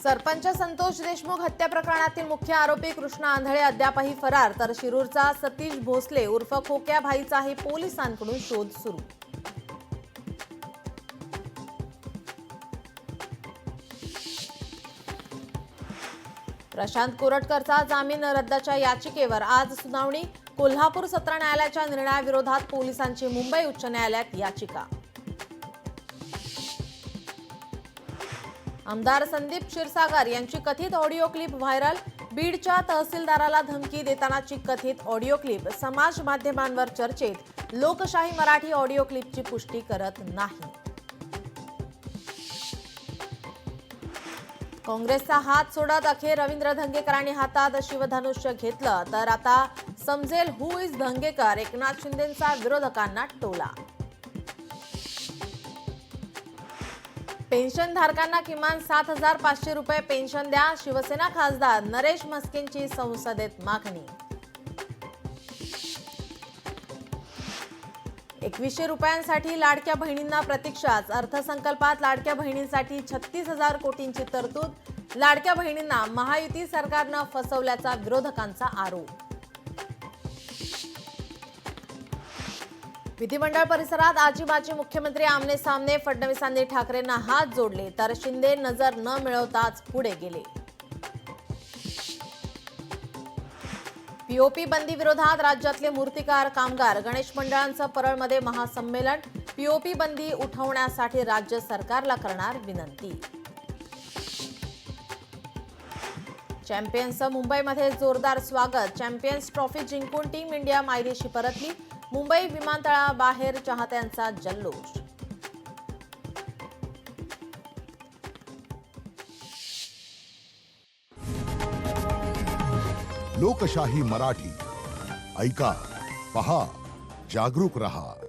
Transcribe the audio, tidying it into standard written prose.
सरपंच संतोष देशमुख हत्या प्रकरणातील मुख्य आरोपी कृष्णा आंधळे अद्यापही फरार, तर शिरूरचा सतीश भोसले उर्फ खोक्या भाईचाही पोलिसांकडून शोध सुरू. प्रशांत कोरटकरचा जामीन रद्दच्या याचिकेवर आज सुनावणी. कोल्हापूर सत्र न्यायालयाच्या निर्णयाविरोधात पोलिसांची मुंबई उच्च न्यायालयात याचिका. आमदार संदीप क्षीरसागर यांची कथित ऑडिओ क्लिप व्हायरल. बीडच्या तहसीलदाराला धमकी देतानाची कथित ऑडिओ क्लिप समाज माध्यमांवर चर्चेत. लोकशाही मराठी ऑडिओ क्लिपची पुष्टी करत नाही. काँग्रेसचा हात सोडत अखेर रवींद्र धंगेकरांनी हातात शिवधनुष्य घेतलं. तर आता समजेल हु इज धंगेकर. एकनाथ शिंदेंचा विरोधकांना टोला. पेन्शनधारकांना किमान 7,500 रुपये पेन्शन द्या. शिवसेना खासदार नरेश म्हस्केंची संसदेत मागणी. 2100 रुपयांसाठी लाडक्या बहिणींना प्रतीक्षाच. अर्थसंकल्पात लाडक्या बहिणींसाठी 36,000 कोटींची तरतूद. लाडक्या बहिणींना महायुती सरकारनं फसवल्याचा विरोधकांचा आरोप. विधिमंडळ परिसरात आजी-माजी मुख्यमंत्री आमने सामने. फडणवीसांनी ठाकरेंना हात जोडले, तर शिंदे नजर न मिळवताच पुढे गेले. पीओपी बंदी विरोधात राज्यातले मूर्तिकार कामगार. गणेश मंडळांचं परळमध्ये महासंमेलन. पीओपी बंदी उठवण्यासाठी राज्य सरकारला करणार विनंती. चॅम्पियन्सचं मुंबईमध्ये जोरदार स्वागत. चॅम्पियन्स ट्रॉफी जिंकून टीम इंडिया मायदेशी परतली. मुंबई विमानतळाबाहेर चाहत्यांचा जल्लोष. लोकशाही मराठी ऐका, पहा, जागरूक रहा.